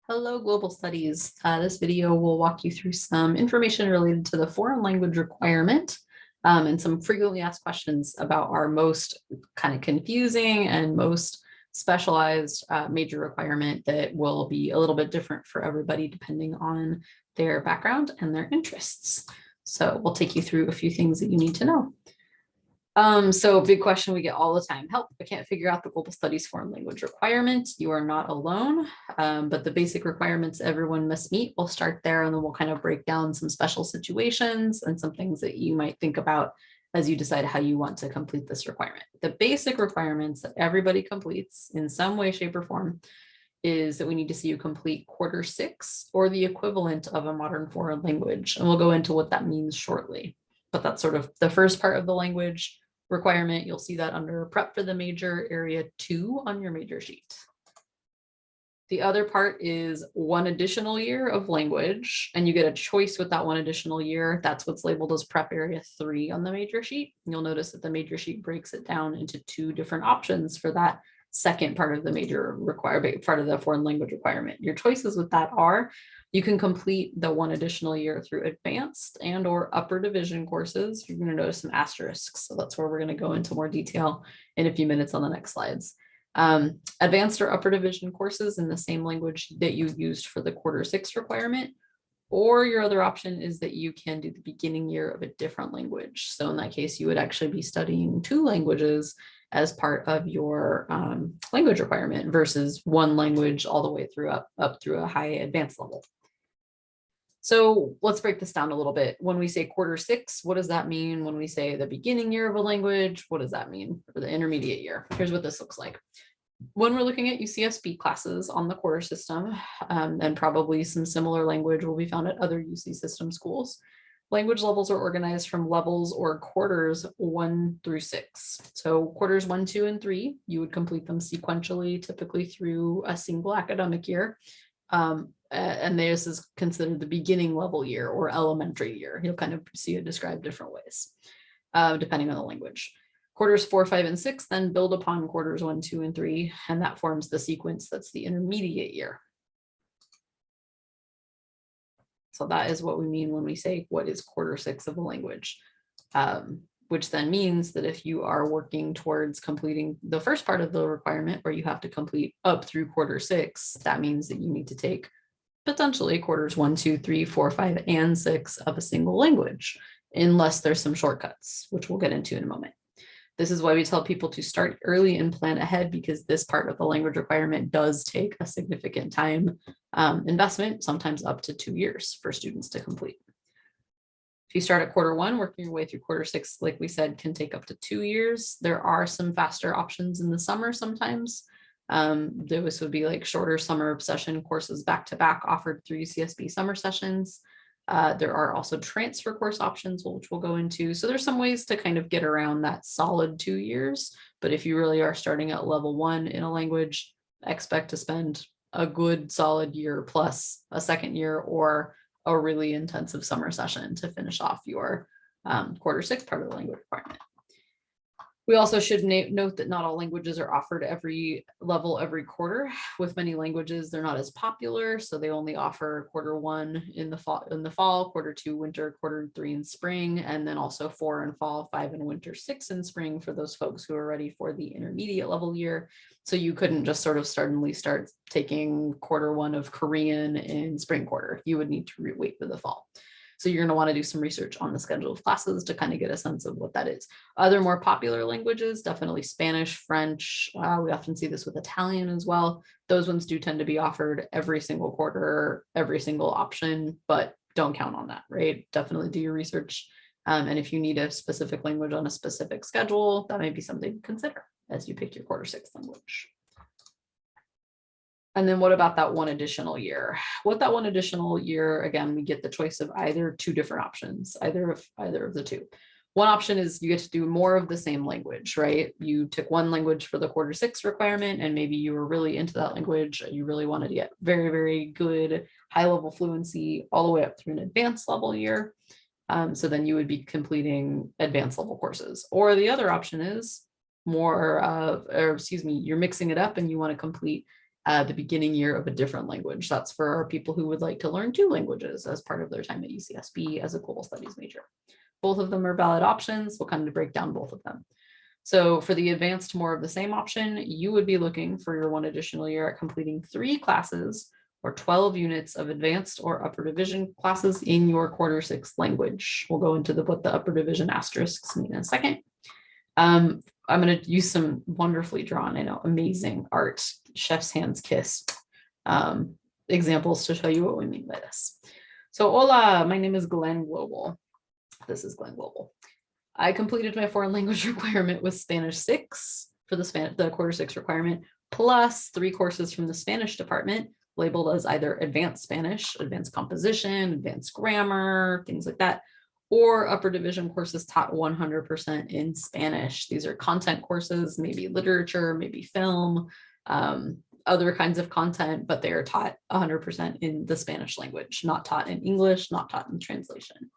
Hello, Global Studies. This video will walk you through some information related to the foreign language requirement and some frequently asked questions about our most kind of confusing and most specialized major requirement that will be a little bit different for everybody depending on their background and their interests. So we'll take you through a few things that you need to know. So a big question we get all the time: help, I can't figure out the global studies foreign language requirement. You are not alone, but the basic requirements everyone must meet. We'll start there and then we'll kind of break down some special situations and some things that you might think about as you decide how you want to complete this requirement. The basic requirements that everybody completes in some way, shape, or form is that we need to see you complete quarter 6 or the equivalent of a modern foreign language. And we'll go into what that means shortly. But that's sort of the first part of the language requirement. You'll see that under prep for the major, area 2 on your major sheet. The other part is 1 additional year of language, and you get a choice with that 1 additional year. That's what's labeled as prep area 3 on the major sheet. You'll notice that the major sheet breaks it down into 2 different options for that second part of the major requirement, part of the foreign language requirement. Your choices with that are: you can complete the 1 additional year through advanced and or upper division courses. You're going to notice some asterisks. So that's where we're going to go into more detail in a few minutes on the next slides. Advanced or upper division courses in the same language that you used for the quarter 6 requirement. Or your other option is that you can do the beginning year of a different language. So in that case, you would actually be studying 2 languages as part of your language requirement versus 1 language all the way through up through a high advanced level. So let's break this down a little bit. When we say quarter 6, what does that mean? When we say the beginning year of a language, what does that mean? For the intermediate year, here's what this looks like. When we're looking at UCSB classes on the quarter system, and probably some similar language will be found at other UC system schools, language levels are organized from levels or quarters 1 through 6. So quarters 1, 2, and 3, you would complete them sequentially, typically through a single academic year. And this is considered the beginning level year or elementary year. You'll kind of see it described different ways, depending on the language. Quarters 4, 5, and 6 then build upon quarters 1, 2, and 3, and that forms the sequence that's the intermediate year. So that is what we mean when we say what is quarter 6 of a language, which then means that if you are working towards completing the first part of the requirement where you have to complete up through quarter 6, that means that you need to take potentially quarters 1, 2, 3, 4, 5, and 6 of a single language, unless there's some shortcuts, which we'll get into in a moment. This is why we tell people to start early and plan ahead, because this part of the language requirement does take a significant time investment, sometimes up to 2 years for students to complete. If you start at quarter 1, working your way through quarter 6, like we said, can take up to 2 years. There are some faster options in the summer sometimes. Those would be like shorter summer session courses back to back offered through UCSB summer sessions. There are also transfer course options, which we'll go into. So there's some ways to kind of get around that solid 2 years. But if you really are starting at level 1 in a language, expect to spend a good solid year plus a second year or a really intensive summer session to finish off your quarter 6 part of the language requirement. We also should note that not all languages are offered every level every quarter. With many languages, they're not as popular, so they only offer quarter 1 in the fall, quarter 2 winter, quarter 3 in spring, and then also 4 in fall, 5 in winter, 6 in spring for those folks who are ready for the intermediate level year. So you couldn't just sort of suddenly start taking quarter 1 of Korean in spring quarter. You would need to wait for the fall. So you're going to want to do some research on the schedule of classes to kind of get a sense of what that is. Other more popular languages, definitely Spanish, French. We often see this with Italian as well. Those ones do tend to be offered every single quarter, every single option, but don't count on that, right? Definitely do your research. And if you need a specific language on a specific schedule, that might be something to consider as you pick your quarter 6 language. And then what about that 1 additional year? With that 1 additional year, again, we get the choice of either 2 different options, either of the 2. One option is you get to do more of the same language, right? You took 1 language for the quarter 6 requirement, and maybe you were really into that language. You really wanted to get very, very good high level fluency all the way up through an advanced level year. So then you would be completing advanced level courses. Or the other option is you're mixing it up and you want to complete the beginning year of a different language. That's for our people who would like to learn 2 languages as part of their time at UCSB as a global studies major. Both of them are valid options. We'll kind of break down both of them. So for the advanced more of the same option, you would be looking for your 1 additional year at completing 3 classes or 12 units of advanced or upper division classes in your quarter 6 language. We'll go into what the upper division asterisks mean in a second. I'm going to use some wonderfully drawn, I know, amazing art, chef's hands kiss examples to show you what we mean by this. So hola, my name is Glenn Global. This is Glenn Global. I completed my foreign language requirement with Spanish 6 for the quarter 6 requirement, plus 3 courses from the Spanish department labeled as either advanced Spanish, advanced composition, advanced grammar, things like that, or upper division courses taught 100% in Spanish. These are content courses, maybe literature, maybe film, other kinds of content, but they are taught 100% in the Spanish language, not taught in English, not taught in translation.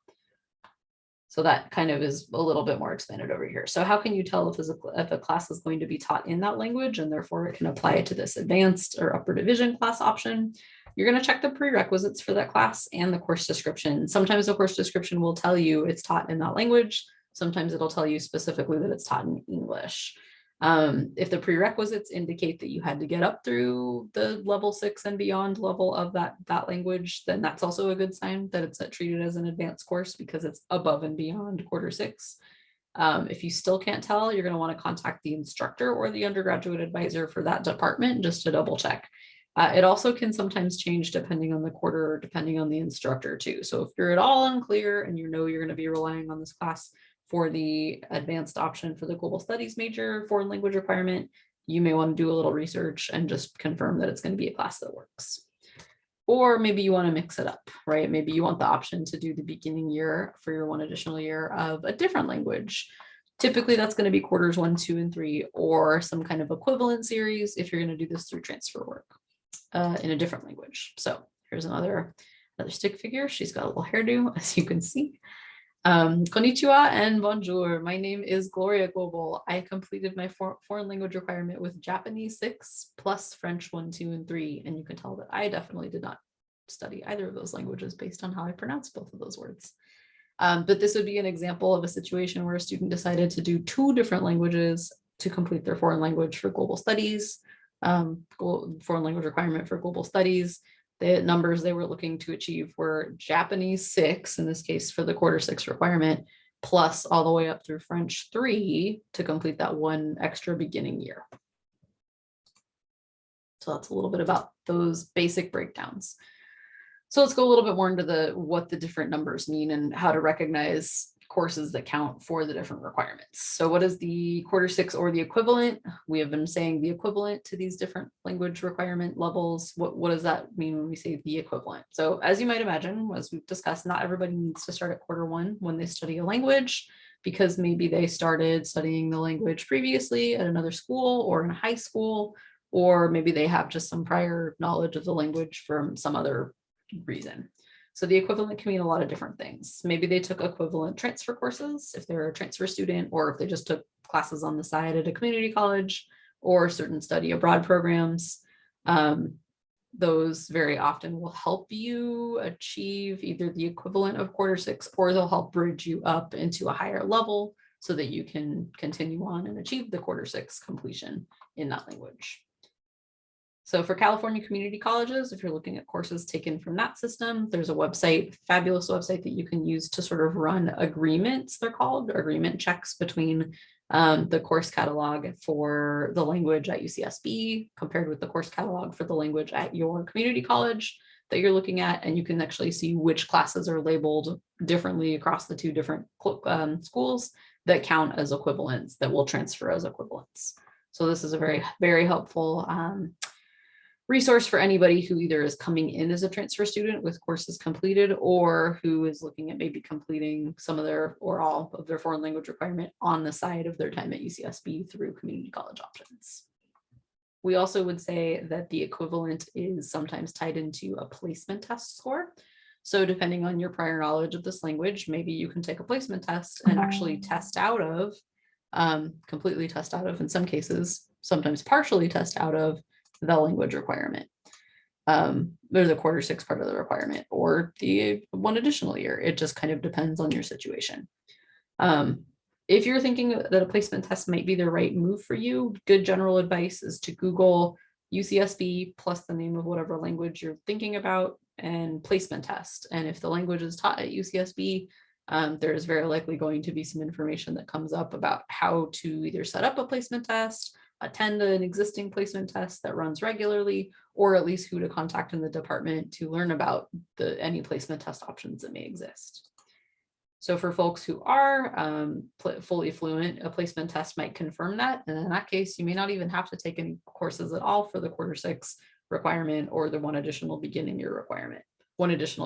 So that kind of is a little bit more expanded over here. So how can you tell if a class is going to be taught in that language and therefore it can apply it to this advanced or upper division class option? You're going to check the prerequisites for that class and the course description. Sometimes the course description will tell you it's taught in that language. Sometimes it'll tell you specifically that it's taught in English. If the prerequisites indicate that you had to get up through the level 6 and beyond level of that language, then that's also a good sign that it's treated as an advanced course because it's above and beyond quarter 6. If you still can't tell, you're going to want to contact the instructor or the undergraduate advisor for that department just to double check. It also can sometimes change depending on the quarter or depending on the instructor too. So if you're at all unclear and you know you're going to be relying on this class for the advanced option for the global studies major foreign language requirement, you may want to do a little research and just confirm that it's going to be a class that works. Or maybe you want to mix it up, right? Maybe you want the option to do the beginning year for your 1 additional year of a different language. Typically that's going to be quarters 1, 2, and 3, or some kind of equivalent series if you're going to do this through transfer work in a different language. So here's another stick figure. She's got a little hairdo, as you can see. Konnichiwa and bonjour. My name is Gloria Global. I completed my foreign language requirement with Japanese 6 plus French 1, 2, and 3. And you can tell that I definitely did not study either of those languages based on how I pronounce both of those words. But this would be an example of a situation where a student decided to do 2 different languages to complete their foreign language for global studies, foreign language requirement for global studies. The numbers they were looking to achieve were Japanese 6, in this case for the quarter 6 requirement, plus all the way up through French 3 to complete that 1 extra beginning year. So that's a little bit about those basic breakdowns. So let's go a little bit more into what the different numbers mean and how to recognize courses that count for the different requirements. So what is the quarter 6 or the equivalent? We have been saying the equivalent to these different language requirement levels. What does that mean when we say the equivalent? So as you might imagine, as we've discussed, not everybody needs to start at quarter 1 when they study a language, because maybe they started studying the language previously at another school or in high school, or maybe they have just some prior knowledge of the language from some other reason. So the equivalent can mean a lot of different things. Maybe they took equivalent transfer courses if they're a transfer student, or if they just took classes on the side at a community college or certain study abroad programs. Those very often will help you achieve either the equivalent of quarter 6, or they'll help bridge you up into a higher level so that you can continue on and achieve the quarter 6 completion in that language. So for California community colleges, if you're looking at courses taken from that system, there's a website, fabulous website that you can use to sort of run agreements, they're called, agreement checks between the course catalog for the language at UCSB compared with the course catalog for the language at your community college that you're looking at. And you can actually see which classes are labeled differently across the 2 different schools that count as equivalents, that will transfer as equivalents. So this is a very, very helpful resource for anybody who either is coming in as a transfer student with courses completed, or who is looking at maybe completing some of their or all of their foreign language requirement on the side of their time at UCSB through community college options. We also would say that the equivalent is sometimes tied into a placement test score. So depending on your prior knowledge of this language, maybe you can take a placement test and actually test out of, completely test out of in some cases, sometimes partially test out of the language requirement. Or the quarter 6 part of the requirement, or the one additional year. It just kind of depends on your situation. If you're thinking that a placement test might be the right move for you, good general advice is to Google UCSB plus the name of whatever language you're thinking about and placement test. And if the language is taught at UCSB, there's very likely going to be some information that comes up about how to either set up a placement test, attend an existing placement test that runs regularly, or at least who to contact in the department to learn about any placement test options that may exist. So for folks who are fully fluent, a placement test might confirm that. And in that case, you may not even have to take any courses at all for the quarter 6 requirement or the one additional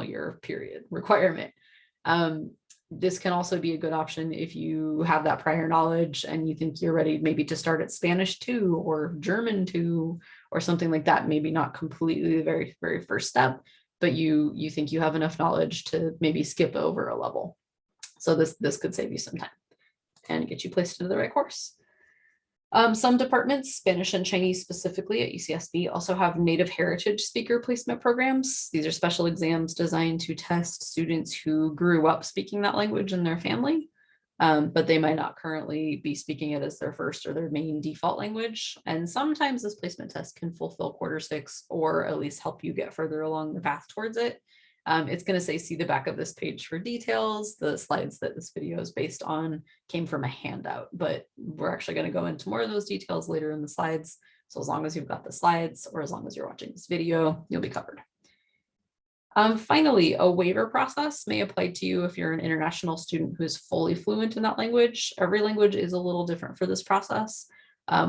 year period requirement. This can also be a good option if you have that prior knowledge and you think you're ready maybe to start at Spanish 2 or German 2 or something like that. Maybe not completely the very, very first step, but you think you have enough knowledge to maybe skip over a level. So this could save you some time and get you placed into the right course. Some departments, Spanish and Chinese specifically at UCSB, also have native heritage speaker placement programs. These are special exams designed to test students who grew up speaking that language in their family, but they might not currently be speaking it as their first or their main default language. And sometimes this placement test can fulfill quarter 6 or at least help you get further along the path towards it. It's going to say, see the back of this page for details. The slides that this video is based on came from a handout, but we're actually going to go into more of those details later in the slides. So as long as you've got the slides or as long as you're watching this video, you'll be covered. Finally, a waiver process may apply to you if you're an international student who is fully fluent in that language. Every language is a little different for this process.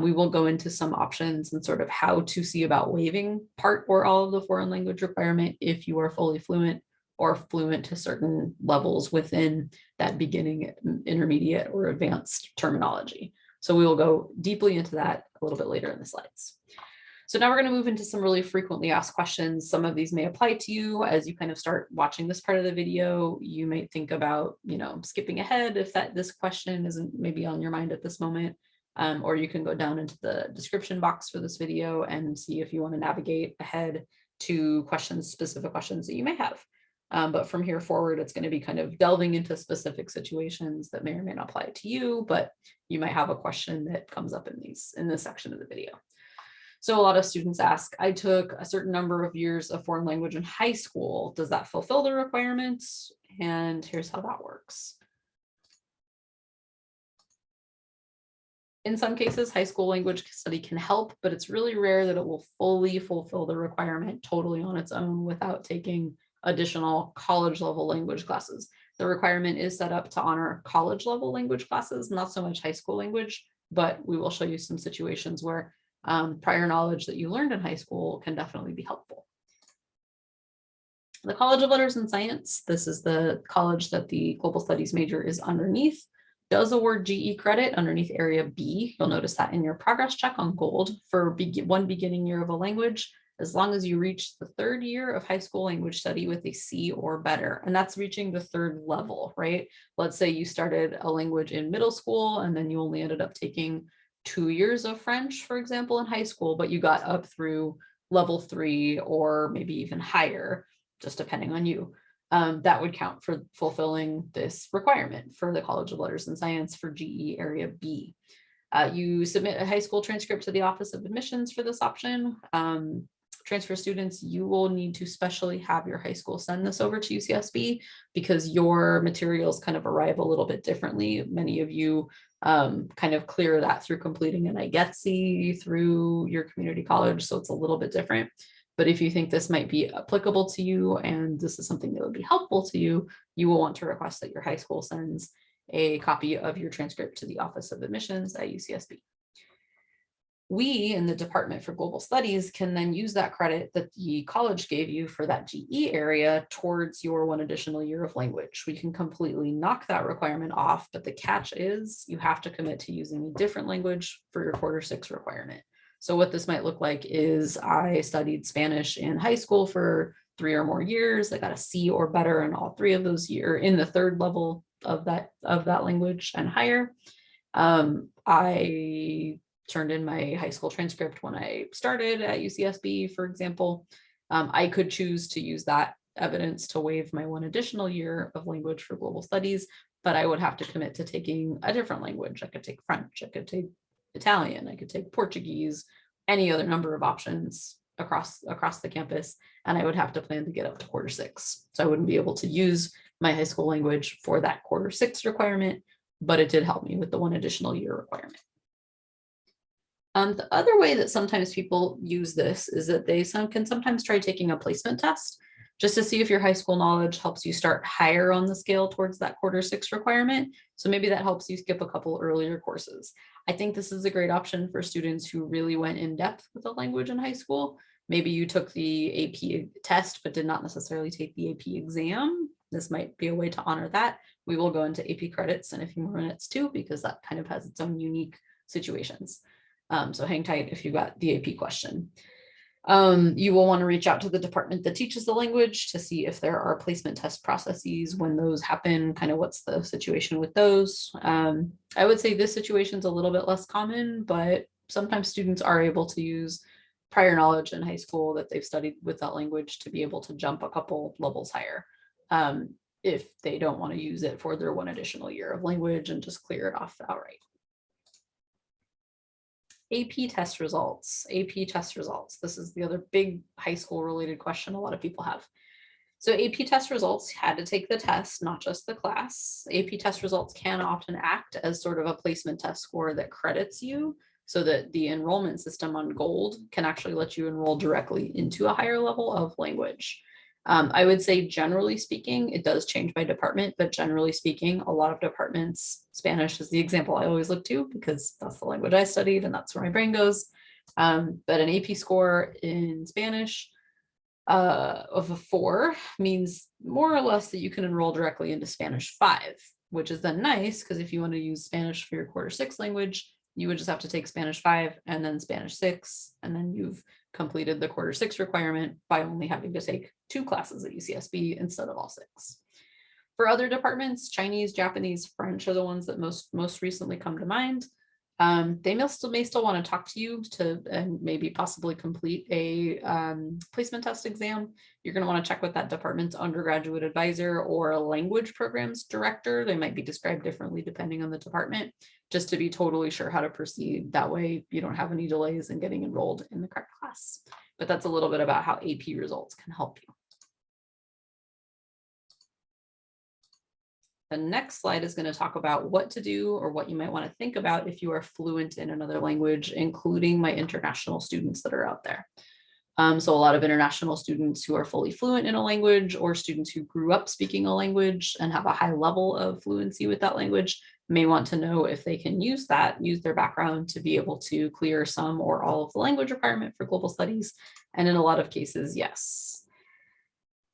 We will go into some options and sort of how to see about waiving part or all of the foreign language requirement if you are fully fluent or fluent to certain levels within that beginning, intermediate, or advanced terminology. So we will go deeply into that a little bit later in the slides. So now we're going to move into some really frequently asked questions. Some of these may apply to you as you kind of start watching this part of the video. You might think about, skipping ahead if this question isn't maybe on your mind at this moment. Or you can go down into the description box for this video and see if you want to navigate ahead to specific questions that you may have. But from here forward, it's going to be kind of delving into specific situations that may or may not apply to you, but you might have a question that comes up in this section of the video. So a lot of students ask, I took a certain number of years of foreign language in high school. Does that fulfill the requirements? And here's how that works. In some cases, high school language study can help, but it's really rare that it will fully fulfill the requirement totally on its own without taking additional college level language classes. The requirement is set up to honor college level language classes, not so much high school language, but we will show you some situations where prior knowledge that you learned in high school can definitely be helpful. The College of Letters and Science, this is the college that the global studies major is underneath, does award GE credit underneath area B. You'll notice that in your progress check on gold for one beginning year of a language, as long as you reach the 3rd year of high school language study with a C or better. And that's reaching the 3rd level, right? Let's say you started a language in middle school and then you only ended up taking 2 years of French, for example, in high school, but you got up through level 3 or maybe even higher, just depending on you. That would count for fulfilling this requirement for the College of Letters and Science for GE Area B. You submit a high school transcript to the Office of Admissions for this option. Transfer students, you will need to specially have your high school send this over to UCSB because your materials kind of arrive a little bit differently. Many of you kind of clear that through completing an IGETC through your community college, so it's a little bit different. But if you think this might be applicable to you and this is something that would be helpful to you, you will want to request that your high school sends a copy of your transcript to the Office of Admissions at UCSB. We in the Department for Global Studies can then use that credit that the college gave you for that GE area towards your one additional year of language. We can completely knock that requirement off, but the catch is you have to commit to using a different language for your quarter 6 requirement. So what this might look like is I studied Spanish in high school for 3 or more years. I got a C or better in all 3 of those years in the 3rd level of that language and higher. I turned in my high school transcript when I started at UCSB, for example, I could choose to use that evidence to waive my one additional year of language for global studies, but I would have to commit to taking a different language. I could take French, I could take Italian, I could take Portuguese, any other number of options across the campus, and I would have to plan to get up to quarter 6. So I wouldn't be able to use my high school language for that quarter 6 requirement, but it did help me with the one additional year requirement. The other way that sometimes people use this is that they can sometimes try taking a placement test just to see if your high school knowledge helps you start higher on the scale towards that quarter 6 requirement. So maybe that helps you skip a couple earlier courses. I think this is a great option for students who really went in depth with a language in high school. Maybe you took the AP test, but did not necessarily take the AP exam. This might be a way to honor that. We will go into AP credits in a few more minutes too, because that kind of has its own unique situations. So hang tight if you got the AP question. You will want to reach out to the department that teaches the language to see if there are placement test processes when those happen, kind of what's the situation with those. I would say this situation is a little bit less common, but sometimes students are able to use prior knowledge in high school that they've studied with that language to be able to jump a couple levels higher if they don't want to use it for their one additional year of language and just clear it off outright. AP test results, AP test results. This is the other big high school related question a lot of people have. So AP test results, had to take the test, not just the class. AP test results can often act as sort of a placement test score that credits you so that the enrollment system on Gold can actually let you enroll directly into a higher level of language. I would say generally speaking, it does change by department, but generally speaking, a lot of departments, Spanish is the example I always look to because that's the language I studied and that's where my brain goes. But an AP score in Spanish of a 4 means more or less that you can enroll directly into Spanish 5, which is then nice because if you want to use Spanish for your quarter 6 language, you would just have to take Spanish 5 and then Spanish 6, and then you've completed the quarter 6 requirement by only having to take 2 classes at UCSB instead of all 6. For other departments, Chinese, Japanese, French are the ones that most recently come to mind. They may still want to talk to you and maybe possibly complete a placement test exam. You're going to want to check with that department's undergraduate advisor or a language programs director. They might be described differently depending on the department, just to be totally sure how to proceed. That way you don't have any delays in getting enrolled in the correct class. But that's a little bit about how AP results can help you. The next slide is going to talk about what to do or what you might want to think about if you are fluent in another language, including my international students that are out there. So a lot of international students who are fully fluent in a language or students who grew up speaking a language and have a high level of fluency with that language may want to know if they can use their background to be able to clear some or all of the language requirement for global studies. And in a lot of cases, yes.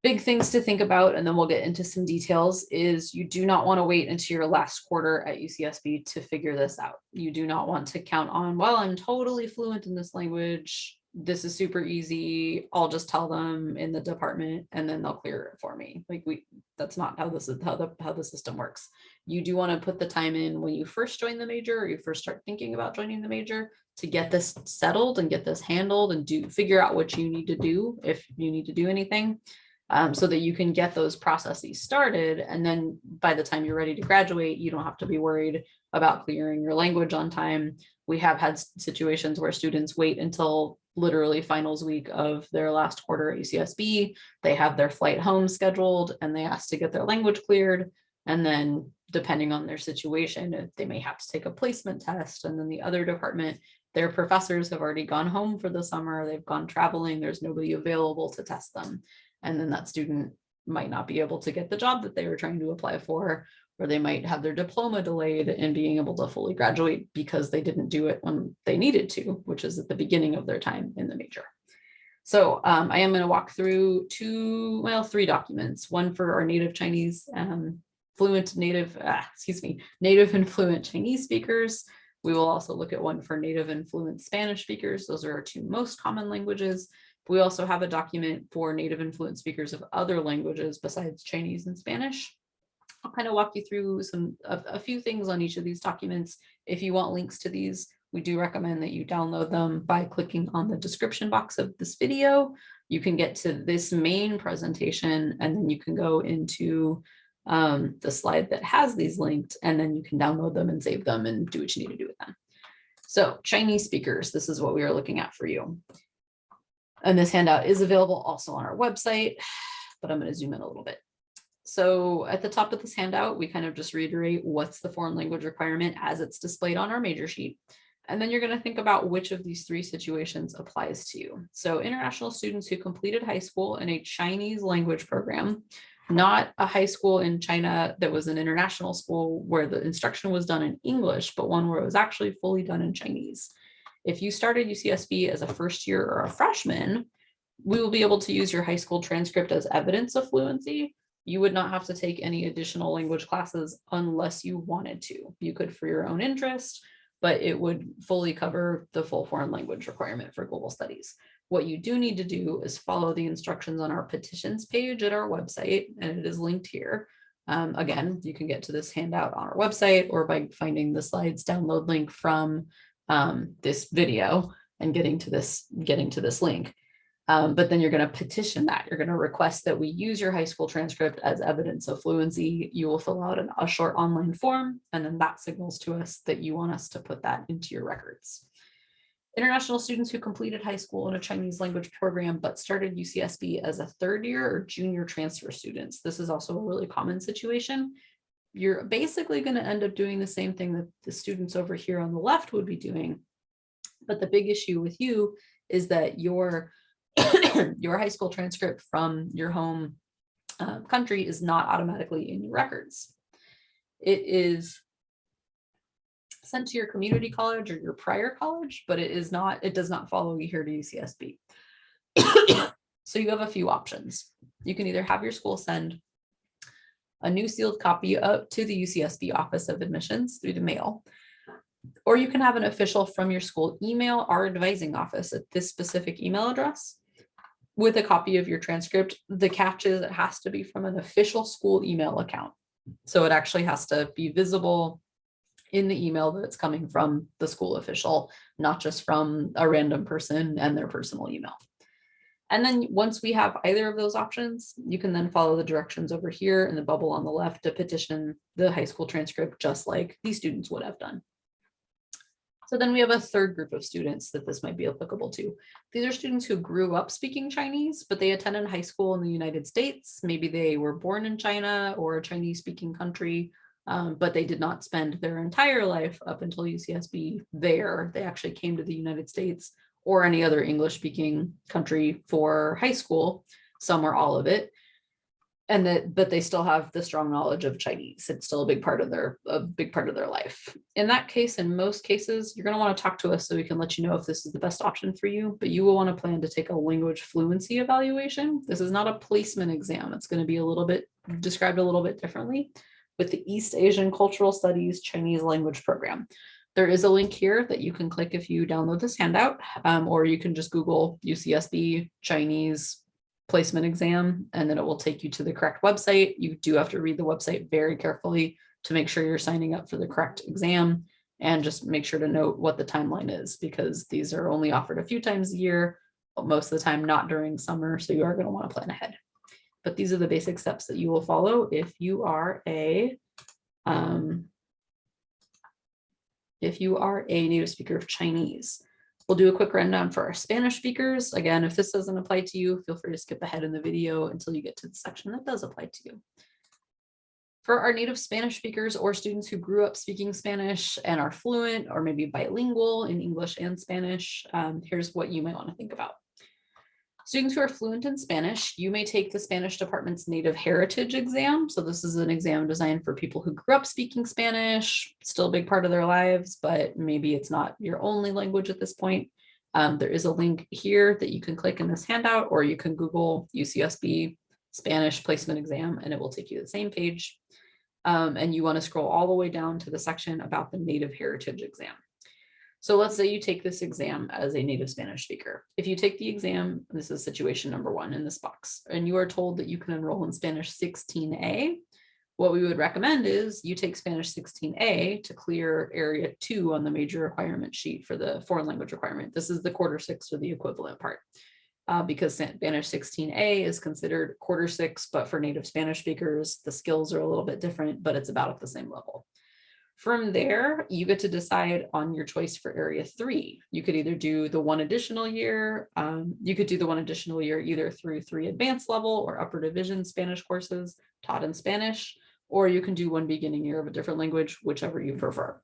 Big things to think about, and then we'll get into some details, is you do not want to wait until your last quarter at UCSB to figure this out. You do not want to count on, well, I'm totally fluent in this language. This is super easy. I'll just tell them in the department and then they'll clear it for me. That's not how the system works. You do want to put the time in when you first join the major or you first start thinking about joining the major to get this settled and get this handled and figure out what you need to do if you need to do anything. So that you can get those processes started. And then by the time you're ready to graduate, you don't have to be worried about clearing your language on time. We have had situations where students wait until literally finals week of their last quarter at UCSB. They have their flight home scheduled and they ask to get their language cleared. And then depending on their situation, they may have to take a placement test. And then the other department, their professors have already gone home for the summer. They've gone traveling. There's nobody available to test them. And then that student might not be able to get the job that they were trying to apply for, or they might have their diploma delayed in being able to fully graduate because they didn't do it when they needed to, which is at the beginning of their time in the major. So I am going to walk through three documents, one for our native Chinese, native and fluent Chinese speakers. We will also look at one for native and fluent Spanish speakers. Those are our 2 most common languages. We also have a document for native and fluent speakers of other languages besides Chinese and Spanish. I'll kind of walk you through a few things on each of these documents. If you want links to these, We do recommend that you download them by clicking on the description box of this video. You can get to this main presentation, and then you can go into the slide that has these linked, and then you can download them and save them and do what you need to do with them. So Chinese speakers, this is what we are looking at for you. And this handout is available also on our website, but I'm going to zoom in a little bit. So at the top of this handout, we kind of just reiterate what's the foreign language requirement as it's displayed on our major sheet. And then you're going to think about which of these three situations applies to you. So international students who completed high school in a Chinese language program, not a high school in China that was an international school where the instruction was done in English, but one where it was actually fully done in Chinese. If you started UCSB as a first year or a freshman, we will be able to use your high school transcript as evidence of fluency. You would not have to take any additional language classes unless you wanted to. You could for your own interest, but it would fully cover the full foreign language requirement for global studies. What you do need to do is follow the instructions on our petitions page at our website, and it is linked here. Again, you can get to this handout on our website or by finding the slides download link from this video and getting to this link. But then you're going to petition that. You're going to request that we use your high school transcript as evidence of fluency. You will fill out a short online form, and then that signals to us that you want us to put that into your records. International students who completed high school in a Chinese language program but started UCSB as a third year or junior transfer students. This is also a really common situation. You're basically going to end up doing the same thing that the students over here on the left would be doing. But the big issue with you is that your high school transcript from your home country is not automatically in your records. It is sent to your community college or your prior college, but it does not follow you here to UCSB. So you have a few options. You can either have your school send a new sealed copy up to the UCSB Office of Admissions through the mail, or you can have an official from your school email our advising office at this specific email address with a copy of your transcript. The catch is it has to be from an official school email account. So it actually has to be visible in the email that's coming from the school official, not just from a random person and their personal email. And then once we have either of those options, you can then follow the directions over here in the bubble on the left to petition the high school transcript, just like these students would have done. So then we have a third group of students that this might be applicable to. These are students who grew up speaking Chinese, but they attended high school in the United States. Maybe they were born in China or a Chinese speaking country, but they did not spend their entire life up until UCSB there. They actually came to the United States or any other English speaking country for high school, some or all of it. But they still have the strong knowledge of Chinese. It's still a big part of their life. In that case, in most cases, you're going to want to talk to us so we can let you know if this is the best option for you, but you will want to plan to take a language fluency evaluation. This is not a placement exam. It's going to be described a little bit differently with the East Asian Cultural Studies Chinese Language Program. There is a link here that you can click if you download this handout, or you can just Google UCSB Chinese placement exam, and then it will take you to the correct website. You do have to read the website very carefully to make sure you're signing up for the correct exam, and just make sure to note what the timeline is, because these are only offered a few times a year, but most of the time not during summer, so you are going to want to plan ahead. But these are the basic steps that you will follow if you are a native speaker of Chinese. We'll do a quick rundown for our Spanish speakers. Again, if this doesn't apply to you, feel free to skip ahead in the video until you get to the section that does apply to you. For our native Spanish speakers or students who grew up speaking Spanish and are fluent or maybe bilingual in English and Spanish, here's what you might want to think about. Students who are fluent in Spanish, you may take the Spanish department's native heritage exam. So this is an exam designed for people who grew up speaking Spanish, still a big part of their lives, but maybe it's not your only language at this point. There is a link here that you can click in this handout, or you can Google UCSB Spanish placement exam and it will take you to the same page. And you want to scroll all the way down to the section about the native heritage exam. So let's say you take this exam as a native Spanish speaker. If you take the exam, this is situation number 1 in this box, and you are told that you can enroll in Spanish 16A, What we would recommend is you take Spanish 16A to clear area 2 on the major requirement sheet for the foreign language requirement. This is the quarter 6 or the equivalent part. Because Spanish 16A is considered quarter 6, but for native Spanish speakers, the skills are a little bit different, but it's about at the same level. From there, you get to decide on your choice for area 3. You could either do the one additional year. You could do the one additional year either through 3 advanced level or upper division Spanish courses taught in Spanish, or you can do one beginning year of a different language, whichever you prefer.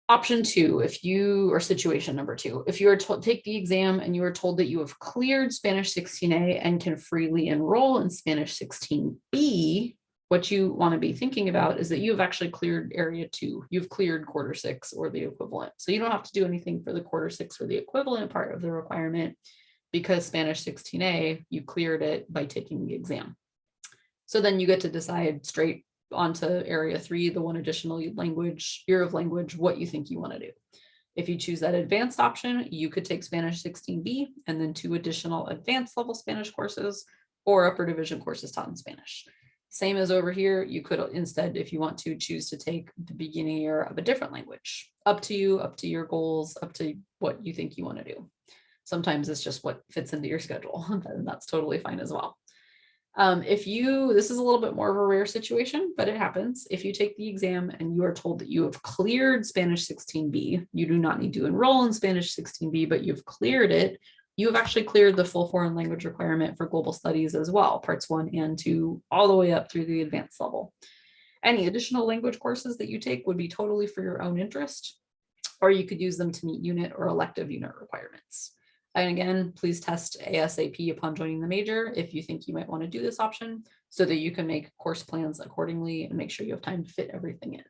Option 2, or situation number 2, if you are told take the exam and you are told that you have cleared Spanish 16A and can freely enroll in Spanish 16B, what you want to be thinking about is that you've actually cleared area 2. You've cleared quarter 6 or the equivalent. So you don't have to do anything for the quarter 6 or the equivalent part of the requirement, because Spanish 16A, you cleared it by taking the exam. So then you get to decide straight onto area 3, the one additional year of language, what you think you want to do. If you choose that advanced option, you could take Spanish 16B and then 2 additional advanced level Spanish courses or upper division courses taught in Spanish. Same as over here, you could instead, if you want to, choose to take the beginning year of a different language. Up to you, up to your goals, up to what you think you want to do. Sometimes it's just what fits into your schedule, and that's totally fine as well. This is a little bit more of a rare situation, but it happens. If you take the exam and you are told that you have cleared Spanish 16B, you do not need to enroll in Spanish 16B, but you've cleared it. You have actually cleared the full foreign language requirement for global studies as well, parts 1 and 2, all the way up through the advanced level. Any additional language courses that you take would be totally for your own interest, or you could use them to meet unit or elective unit requirements. And again, please test ASAP upon joining the major if you think you might want to do this option, so that you can make course plans accordingly and make sure you have time to fit everything in.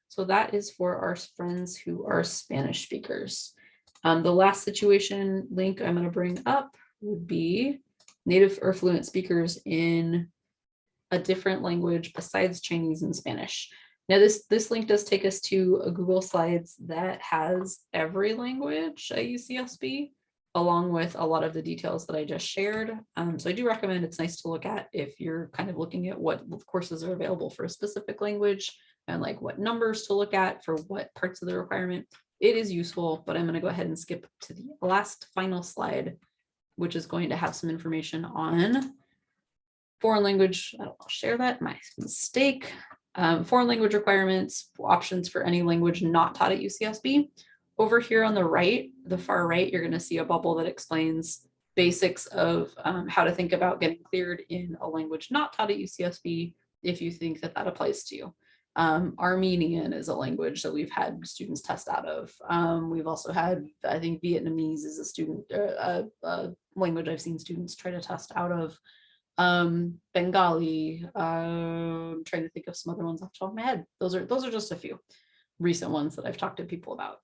So that is for our friends who are Spanish speakers. The last situation link I'm going to bring up would be native or fluent speakers in a different language besides Chinese and Spanish. Now, this link does take us to a Google Slides that has every language at UCSB, along with a lot of the details that I just shared. So I do recommend, it's nice to look at if you're kind of looking at what courses are available for a specific language and like what numbers to look at for what parts of the requirement. It is useful, but I'm going to go ahead and skip to the last final slide, which is going to have some information on foreign language. I'll share that, my mistake. Foreign language requirements, options for any language not taught at UCSB. Over here on the right, the far right, you're going to see a bubble that explains basics of how to think about getting cleared in a language not taught at UCSB if you think that that applies to you. Armenian is a language that we've had students test out of. We've also had, I think Vietnamese is a language I've seen students try to test out of. Bengali, I'm trying to think of some other ones off the top of my head. Those are just a few recent ones that I've talked to people about.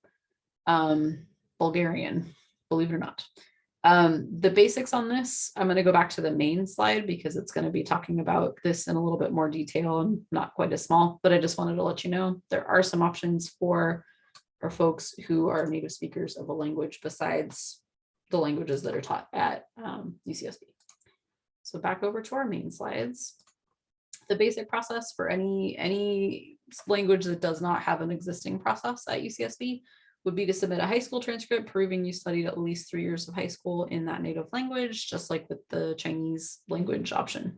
Bulgarian, believe it or not. The basics on this, I'm going to go back to the main slide because it's going to be talking about this in a little bit more detail and not quite as small, but I just wanted to let you know there are some options for folks who are native speakers of a language besides the languages that are taught at UCSB. So back over to our main slides. The basic process for any language that does not have an existing process at UCSB would be to submit a high school transcript proving you studied at least 3 years of high school in that native language, just like with the Chinese language option.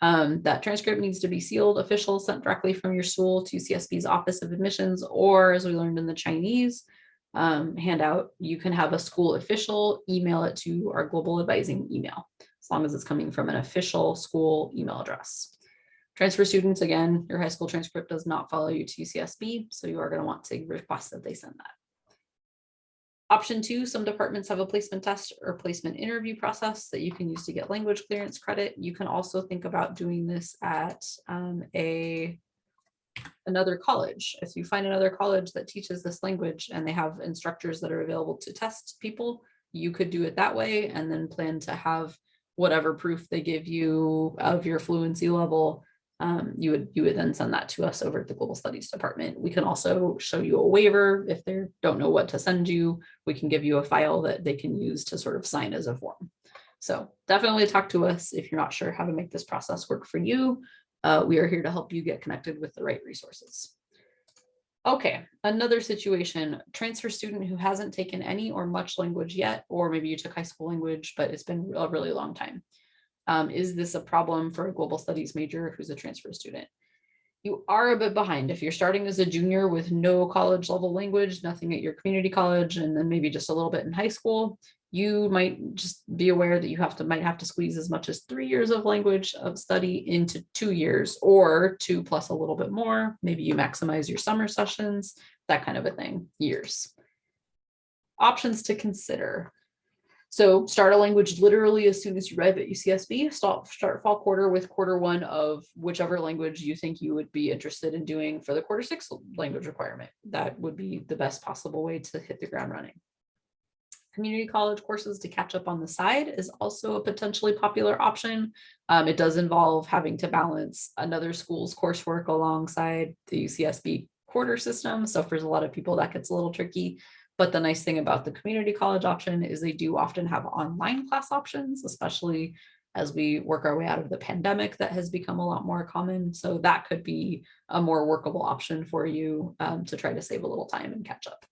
That transcript needs to be sealed, official, sent directly from your school to UCSB's Office of Admissions, or as we learned in the Chinese handout, you can have a school official email it to our global advising email, as long as it's coming from an official school email address. Transfer students, again, your high school transcript does not follow you to UCSB, so you are going to want to request that they send that. Option 2, some departments have a placement test or placement interview process that you can use to get language clearance credit. You can also think about doing this at another college. If you find another college that teaches this language and they have instructors that are available to test people, you could do it that way and then plan to have whatever proof they give you of your fluency level. You would then send that to us over at the Global Studies Department. We can also show you a waiver if they don't know what to send you. We can give you a file that they can use to sort of sign as a form. So definitely talk to us if you're not sure how to make this process work for you. we are here to help you get connected with the right resources. Okay, another situation, transfer student who hasn't taken any or much language yet, or maybe you took high school language, but it's been a really long time. Is this a problem for a global studies major who's a transfer student? You are a bit behind. If you're starting as a junior with no college level language, nothing at your community college, and then maybe just a little bit in high school, you might just be aware that you might have to squeeze as much as 3 years of language of study into 2 years, or 2 plus a little bit more. Maybe you maximize your summer sessions, that kind of a thing, years. Options to consider. So start a language literally as soon as you arrive at UCSB. Start fall quarter with quarter one of whichever language you think you would be interested in doing for the quarter 6 language requirement. That would be the best possible way to hit the ground running. Community college courses to catch up on the side is also a potentially popular option. It does involve having to balance another school's coursework alongside the UCSB quarter system. So for a lot of people, that gets a little tricky. But the nice thing about the community college option is they do often have online class options, especially as we work our way out of the pandemic. That has become a lot more common. So that could be a more workable option for you to try to save a little time and catch up.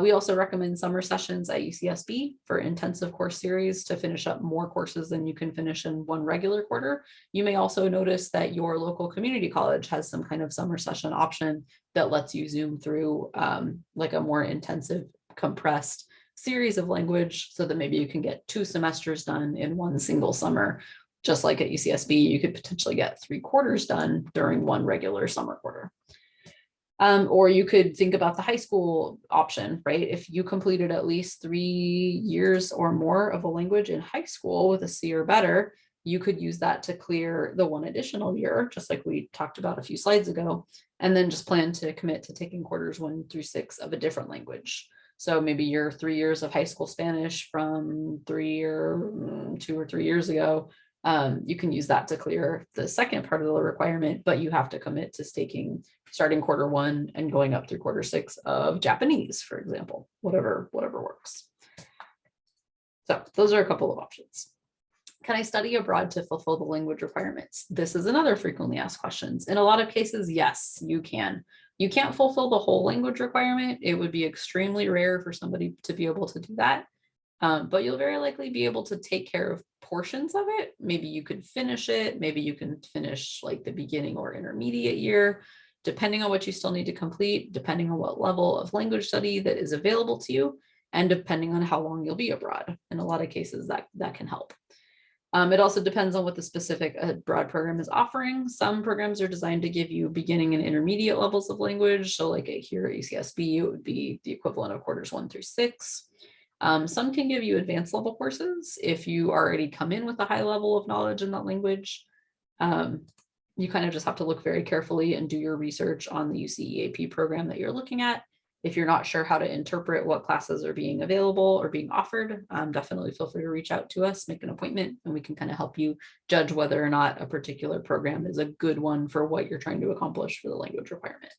We also recommend summer sessions at UCSB for intensive course series to finish up more courses than you can finish in one regular quarter. You may also notice that your local community college has some kind of summer session option that lets you zoom through like a more intensive compressed series of language so that maybe you can get 2 semesters done in one single summer. Just like at UCSB, you could potentially get 3 quarters done during one regular summer quarter. Or you could think about the high school option, right? If you completed at least 3 years or more of a language in high school with a C or better, you could use that to clear the 1 additional year, just like we talked about a few slides ago, and then just plan to commit to taking quarters 1 through 6 of a different language. So maybe your 3 years of high school Spanish from 2 or 3 years ago, you can use that to clear the second part of the requirement, but you have to commit to starting quarter 1 and going up through quarter 6 of Japanese, for example, whatever works. So those are a couple of options. Can I study abroad to fulfill the language requirements? This is another frequently asked questions. In a lot of cases, yes, you can. You can't fulfill the whole language requirement. It would be extremely rare for somebody to be able to do that. But you'll very likely be able to take care of portions of it. Maybe you could finish it. Maybe you can finish like the beginning or intermediate year, depending on what you still need to complete, depending on what level of language study that is available to you, and depending on how long you'll be abroad. In a lot of cases, that can help. It also depends on what the specific abroad program is offering. Some programs are designed to give you beginning and intermediate levels of language. So like here at UCSB, it would be the equivalent of quarters 1 through 6. Some can give you advanced level courses if you already come in with a high level of knowledge in that language. You kind of just have to look very carefully and do your research on the UCEAP program that you're looking at. If you're not sure how to interpret what classes are being available or being offered, definitely feel free to reach out to us, make an appointment, and we can kind of help you judge whether or not a particular program is a good one for what you're trying to accomplish for the language requirement.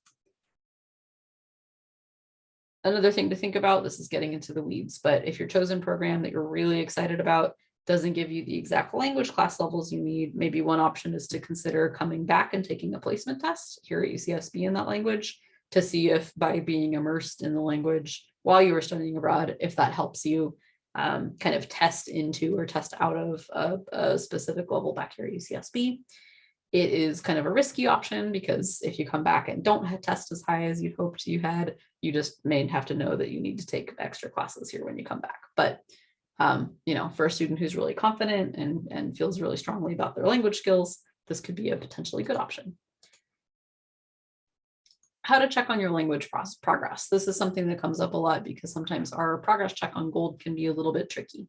Another thing to think about, this is getting into the weeds, but if your chosen program that you're really excited about doesn't give you the exact language class levels you need, maybe one option is to consider coming back and taking a placement test here at UCSB in that language to see if by being immersed in the language while you were studying abroad, if that helps you kind of test into or test out of a specific level back here at UCSB. It is kind of a risky option because if you come back and don't test as high as you'd hoped you had, you just may have to know that you need to take extra classes here when you come back. But for a student who's really confident and feels really strongly about their language skills, this could be a potentially good option. How to check on your language progress. This is something that comes up a lot because sometimes our progress check on Gold can be a little bit tricky.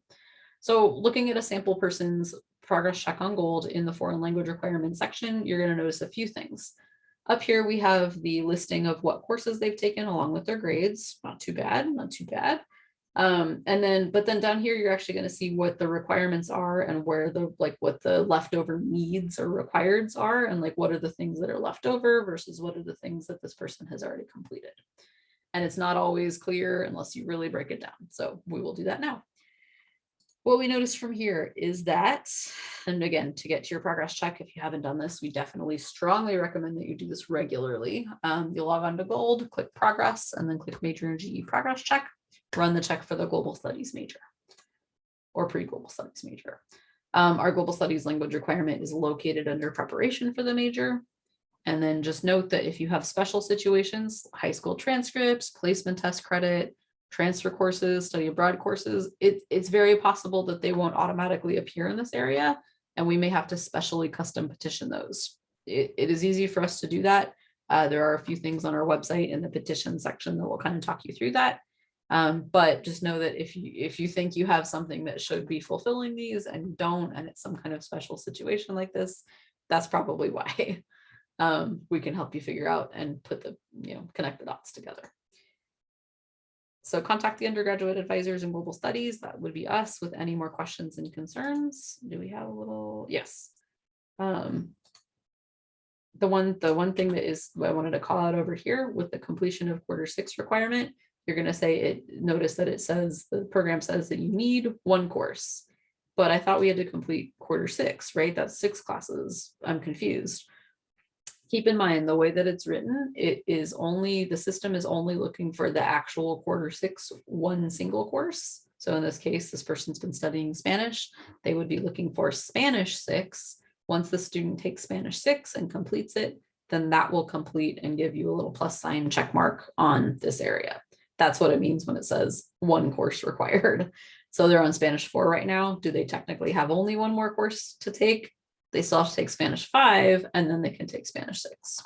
So looking at a sample person's progress check on Gold in the foreign language requirements section, you're going to notice a few things. Up here, we have the listing of what courses they've taken along with their grades. Not too bad, not too bad. But then down here, you're actually going to see what the requirements are and where what the leftover needs or requireds are, and what are the things that are left over versus what are the things that this person has already completed. And it's not always clear unless you really break it down. So we will do that now. What we noticed from here is that, and again, to get to your progress check, if you haven't done this, we definitely strongly recommend that you do this regularly. You'll log on to Gold, click progress, and then click major and GE progress check, run the check for the global studies major or pre-global studies major. Our global studies language requirement is located under preparation for the major. And then just note that if you have special situations, high school transcripts, placement test credit, transfer courses, study abroad courses, it's very possible that they won't automatically appear in this area, and we may have to specially custom petition those. It is easy for us to do that. There are a few things on our website in the petition section that will kind of talk you through that. But just know that if you think you have something that should be fulfilling these and you don't, and it's some kind of special situation like this, that's probably why. We can help you figure out and put the, connect the dots together. So contact the undergraduate advisors in global studies. That would be us with any more questions and concerns. Do we have a little? Yes. The one thing that is I wanted to call out over here with the completion of Q6 requirement, you're going to say it. Notice that it says the program says that you need one course, but I thought we had to complete Q6, right? That's 6 classes. I'm confused. Keep in mind the way that it's written, the system is only looking for the actual Q6 one single course. So in this case, this person's been studying Spanish. They would be looking for Spanish 6. Once the student takes Spanish 6 and completes it, then that will complete and give you a little plus sign check mark on this area. That's what it means when it says one course required. So they're on Spanish 4 right now. Do they technically have only one more course to take? They still have to take Spanish 5, and then they can take Spanish 6.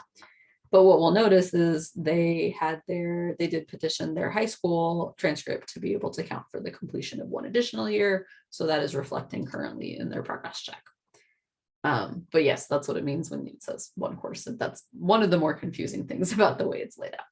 But what we'll notice is they did petition their high school transcript to be able to count for the completion of one additional year. So that is reflecting currently in their progress check. But yes, that's what it means when it says one course. That's one of the more confusing things about the way it's laid out.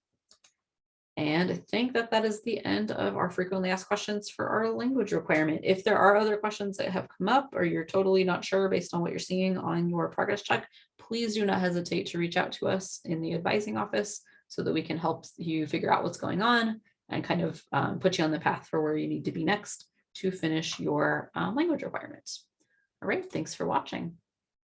And I think that is the end of our frequently asked questions for our language requirement. If there are other questions that have come up or you're totally not sure based on what you're seeing on your progress check, please do not hesitate to reach out to us in the advising office so that we can help you figure out what's going on and kind of put you on the path for where you need to be next to finish your language requirements. All right, thanks for watching.